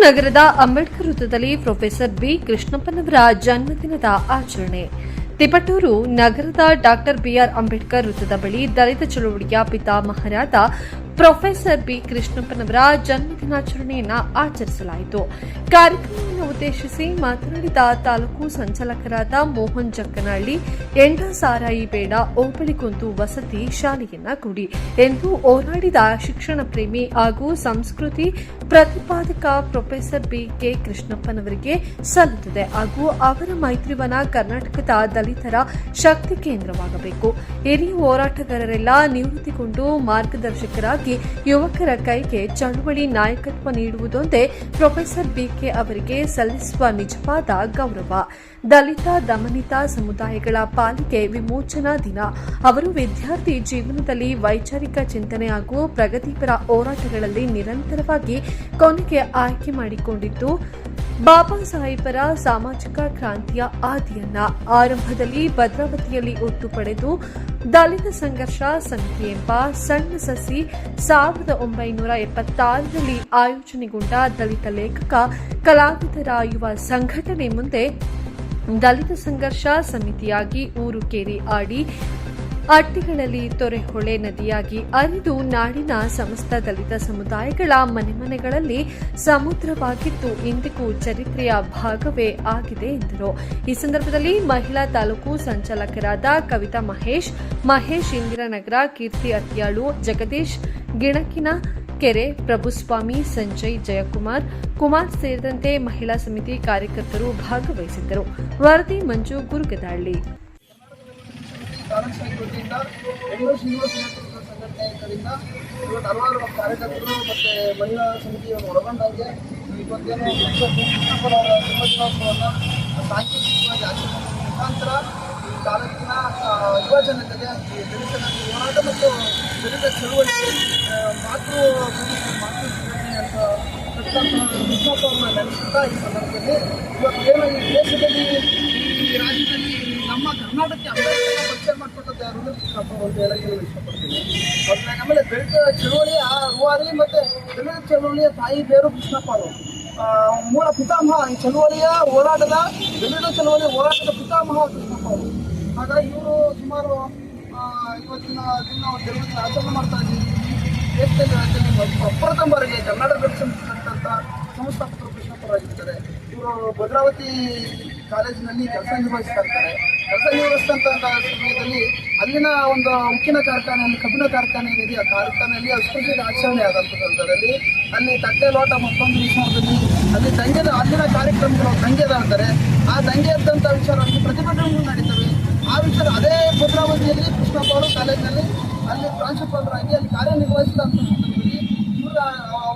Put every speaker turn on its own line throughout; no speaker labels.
ನಗರದ ಅಂಬೇಡ್ಕರ್ ವೃತ್ತದಲ್ಲಿ professor B ಕೃಷ್ಣಪ್ಪನವರ ಜನ್ಮದಿನದ ಆಚರಣೆ. ತಿಪಟೂರು ನಗರದ ಡಾಕ್ಟರ್ ಬಿಆರ್ ಅಂಬೇಡ್ಕರ್ ವೃತ್ತದ ಬಳಿ ದಲಿತ ಚಳವಳಿಯ ಪಿತಾಮಹರಾದ ಪ್ರೊಫೆಸರ್ ಬಿ ಕೃಷ್ಣಪ್ಪನವರ ಜನ್ಮದಿನಾಚರಣೆಯನ್ನು ಆಚರಿಸಲಾಯಿತು. ಕಾರ್ಯಕ್ರಮವನ್ನು ಉದ್ದೇಶಿಸಿ ಮಾತನಾಡಿದ ತಾಲೂಕು ಸಂಚಾಲಕರಾದ ಮೋಹನ್ ಜಕ್ಕನಹಳ್ಳಿ, ಎಂಡ ಸಾರಾಯಿ ಬೇಡ, ಓಬಳಿ ಕುಂತು ವಸತಿ ಶಾಲೆಯನ್ನ ಕೊಡಿ ಎಂದು ಹೋರಾಡಿದ ಶಿಕ್ಷಣ ಪ್ರೇಮಿ ಹಾಗೂ ಸಂಸ್ಕೃತಿ ಪ್ರತಿಪಾದಕ ಪ್ರೊಫೆಸರ್ ಬಿ ಕೆ ಕೃಷ್ಣಪ್ಪನವರಿಗೆ ಸಲ್ಲುತ್ತದೆ ಹಾಗೂ ಅವರ ಮೈತ್ರಿವನ ಕರ್ನಾಟಕದ ದಲಿತರ ಶಕ್ತಿ ಕೇಂದ್ರವಾಗಬೇಕು. ಹಿರಿಯ ಹೋರಾಟಗಾರರೆಲ್ಲ ನಿವೃತ್ತಿಗೊಂಡು ಮಾರ್ಗದರ್ಶಕರಾಗಿ ಯುವಕರ ಕೈಗೆ ಚಳುವಳಿ ನಾಯಕತ್ವ ನೀಡುವುದೊಂದೇ ಪ್ರೊಫೆಸರ್ ಬಿಕೆ ಅವರಿಗೆ ಸಲ್ಲಿಸುವ ನಿಜವಾದ ಗೌರವ. ದಲಿತ ದಮನಿತ ಸಮುದಾಯಗಳ ಪಾಲಿಗೆ ವಿಮೋಚನಾ ದಿನ. ಅವರು ವಿದ್ಯಾರ್ಥಿ ಜೀವನದಲ್ಲಿ ವೈಚಾರಿಕ ಚಿಂತನೆ ಹಾಗೂ ಪ್ರಗತಿಪರ ಹೋರಾಟಗಳಲ್ಲಿ ನಿರಂತರವಾಗಿ ಕೊನೆಗೆ ಆಯ್ಕೆ ಮಾಡಿಕೊಂಡಿದ್ದು ಬಾಬಾ ಸಾಹೇಬರ ಸಾಮಾಜಿಕ ಕ್ರಾಂತಿಯ ಆದಿಯನ್ನ. ಆರಂಭದಲ್ಲಿ ಭದ್ರಾವತಿಯಲ್ಲಿ ಒಟ್ಟು ಪಡೆದು ದಲಿತ ಸಂಘರ್ಷ ಸಮಿತಿ ಎಂಬ ಸಣ್ಣ ಸಸಿ 1976ರಲ್ಲಿ ಆಯೋಜನೆಗೊಂಡ ದಲಿತ ಲೇಖಕ ಕಲಾವಿದರ ಯುವ ಸಂಘಟನೆ ಮುಂದೆ ದಲಿತ ಸಂಘರ್ಷ ಸಮಿತಿಯಾಗಿ ಊರು ಕೇರಿ ಆಡಿ ಅಟ್ಟಿಗಳಲ್ಲಿ ತೊರೆಹೊಳೆ ನದಿಯಾಗಿ ಹರಿದು ನಾಡಿನ ಸಮಸ್ತ ದಲಿತ ಸಮುದಾಯಗಳ ಮನೆಗಳಲ್ಲಿ ಸಮುದ್ರವಾಗಿದ್ದು ಇಂದಿಗೂ ಚರಿತ್ರೆಯ ಭಾಗವೇ ಆಗಿದೆ ಎಂದರು. ಈ ಸಂದರ್ಭದಲ್ಲಿ ಮಹಿಳಾ ತಾಲೂಕು ಸಂಚಾಲಕರಾದ ಕವಿತಾ ಮಹೇಶ್ ಇಂದಿರಾನಗರ, ಕೀರ್ತಿ ಅತ್ಯಾಳು, ಜಗದೀಶ್ ಗಿಣಕಿನ ಕೆರೆ, ಪ್ರಭುಸ್ವಾಮಿ, ಸಂಜಯ್, ಕುಮಾರ್ ಸೇರಿದಂತೆ ಮಹಿಳಾ ಸಮಿತಿ ಕಾರ್ಯಕರ್ತರು ಭಾಗವಹಿಸಿದ್ದರು. ವರದಿ ಮಂಜು ಗುರುಗದಹಳ್ಳಿ.
ತಾಲೂಕು ವತಿಯಿಂದ ಬೆಂಗಳೂರು ಶ್ರೀನಿವಾಸ ನೇತೃತ್ವದ ಸಂಘಟನೆಗಳಿಂದ ಇವತ್ತು ಹಲವಾರು ಕಾರ್ಯಕರ್ತರು ಮತ್ತು ಮಹಿಳಾ ಸಮಿತಿಯನ್ನು ಒಳಗೊಂಡಂಗೆ ಇವತ್ತೇನು ಕೃಷ್ಣಪ್ಪನವರ ಜನ್ಮದಿನೋತ್ಸವವನ್ನು ಸಾಂಕೇತಿಕವಾಗಿ ಆಚರಣೆ ಮುಖಾಂತರ ಈ ತಾಲೂಕಿನ ಯುವ ಜನತೆಗೆ ದಲಿತ ಹೋರಾಟ ಮತ್ತು ದಲಿತ ಚಳುವಳಿಗೆ ಮಾತೃ ಸಂಘಟನೆ ಅಂತ ಕೃಷ್ಣಪ್ಪ ಅವರನ್ನ ನೆನೆಸುತ್ತಾ ಈ ಸಂದರ್ಭದಲ್ಲಿ ಇವತ್ತೇನು ಈ ದೇಶದಲ್ಲಿ ಈ ರಾಜ್ಯದಲ್ಲಿ ನಮ್ಮ ಕರ್ನಾಟಕಕ್ಕೆ ಅಂಬೇಡ್ಕರ್ ಪರಿಚಯ ಮಾಡಿಕೊಟ್ಟದ್ದು ಯಾರು ಕೃಷ್ಣಪ್ಪ ಅಂತ ಹೇಳಕ್ಕೆ ಇಷ್ಟಪಡ್ತೀನಿ. ಮತ್ತು ಆಮೇಲೆ ದಲಿತ ಚಳುವಳಿಯ ರೂವಾರಿ ಮತ್ತು ದಲಿತ ಚಳುವಳಿಯ ತಾಯಿ ಬೇರು ಕೃಷ್ಣಪ್ಪ ಅವರು ಮೂಲ ಪಿತಾಮಹ. ಈ ಚಳುವಳಿಯ ಹೋರಾಟದ ದಲಿತ ಚಳುವಳಿಯ ಹೋರಾಟದ ಪಿತಾಮಹ ಕೃಷ್ಣಪ್ಪ ಅವರು. ಹಾಗಾಗಿ ಇವರು ಸುಮಾರು ಇವತ್ತಿನ ದಿನ ಜನ್ಮದಿನ ಆಚರಣೆ ಮಾಡ್ತಾ ಇದ್ದೀವಿ. ದೇಶದಲ್ಲಿ ರಾಜ್ಯದಲ್ಲಿ ಪ್ರಪ್ರಥಮ ಬಾರಿಗೆ ಕರ್ನಾಟಕ ಸಂಸ್ಥಾಪಕ ಸಂಸ್ಥಾಪಕರು ಕೃಷ್ಣಪ್ಪರಾಗಿರ್ತಾರೆ. ಇವರು ಭದ್ರಾವತಿ ಕಾಲೇಜಿನಲ್ಲಿ ಕೆಲಸ ನಿರ್ವಹಿಸ್ತಾ ಇರ್ತಾರೆ. ಕೆಲಸ ನಿರ್ವಹಿಸಿದಂಥ ಸಮಯದಲ್ಲಿ ಅಲ್ಲಿನ ಒಂದು ಉಕ್ಕಿನ ಕಾರ್ಖಾನೆಯಲ್ಲಿ, ಕಬ್ಬಿಣ ಕಾರ್ಖಾನೆ ಏನಿದೆ, ಆ ಕಾರ್ಖಾನೆಯಲ್ಲಿ ಅಸ್ಪೃಶ್ಯತೆ ಆಚರಣೆ ಆದಂಥ ಸಂದರ್ಭದಲ್ಲಿ ಅಲ್ಲಿ ತಟ್ಟೆ ಲೋಟ ಮತ್ತೊಂದು ವಿಷಯದಲ್ಲಿ ಅಲ್ಲಿ ಅಲ್ಲಿನ ಕಾರ್ಯಕ್ರಮಗಳು ದಂಗೆದ ಅಂತಾರೆ. ಆ ದಂಗೆ ಇದ್ದಂಥ ವಿಚಾರವಾಗಿ ಪ್ರತಿಭಟನೆಗಳು ನಡೀತವೆ. ಆ ವಿಚಾರ ಅದೇ ಭದ್ರಾವತಿಯಲ್ಲಿ ಕೃಷ್ಣಪ್ಪ ಅವರು ಕಾಲೇಜಿನಲ್ಲಿ ಅಲ್ಲಿ ಪ್ರಾಂಶುಪಾಲರಾಗಿ ಅಲ್ಲಿ ಕಾರ್ಯನಿರ್ವಹಿಸಿದಂಥ ಸಂದರ್ಭದಲ್ಲಿ ಇವರ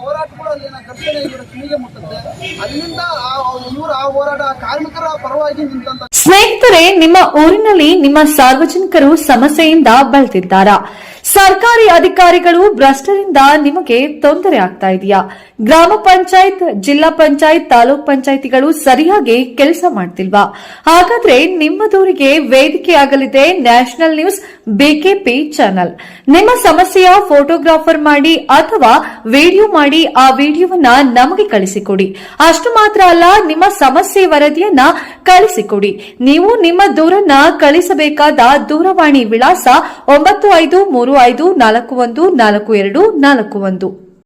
ಹೋರಾಟಗಳು ಅಲ್ಲಿನ ಘರ್ಷಣೆ ಇವರ ಕಿವಿಗೆ ಮುಟ್ಟುತ್ತೆ. ಅಲ್ಲಿಂದ ಇವರು ಆ ಹೋರಾಟ ಕಾರ್ಮಿಕರ ಪರವಾಗಿ ನಿಂತ.
ಸ್ನೇಹಿತರೆ, ನಿಮ್ಮ ಊರಿನಲ್ಲಿ ನಿಮ್ಮ ಸಾರ್ವಜನಿಕರು ಸಮಸ್ಯೆಯಿಂದ ಬಳಲ್ತಿದ್ದಾರಾ? ಸರ್ಕಾರಿ ಅಧಿಕಾರಿಗಳು ಭ್ರಷ್ಟರಿಂದ ನಿಮಗೆ ತೊಂದರೆ ಆಗ್ತಾ ಇದೆಯಾ? ಗ್ರಾಮ ಪಂಚಾಯತ್, ಜಿಲ್ಲಾ ಪಂಚಾಯತ್, ತಾಲೂಕ್ ಪಂಚಾಯಿತಿಗಳು ಸರಿಯಾಗಿ ಕೆಲಸ ಮಾಡ್ತಿಲ್ವಾ? ಹಾಗಾದ್ರೆ ನಿಮ್ಮ ದೂರಿಗೆ ವೇದಿಕೆಯಾಗಲಿದೆ ನ್ಯಾಷನಲ್ ನ್ಯೂಸ್ ಬಿಕೆಪಿ ಚಾನೆಲ್. ನಿಮ್ಮ ಸಮಸ್ಯೆಯ ಫೋಟೋಗ್ರಾಫರ್ ಮಾಡಿ ಅಥವಾ ವಿಡಿಯೋ ಮಾಡಿ ಆ ವಿಡಿಯೋವನ್ನ ನಮಗೆ ಕಳಿಸಿಕೊಡಿ. ಅಷ್ಟು ಮಾತ್ರ ಅಲ್ಲ, ನಿಮ್ಮ ಸಮಸ್ಯೆ ವರದಿಯನ್ನ ಕಳಿಸಿಕೊಡಿ. ನೀವು ನಿಮ್ಮ ದೂರನ್ನ ಕಳಿಸಬೇಕಾದ ದೂರವಾಣಿ ವಿಳಾಸ 9535414241.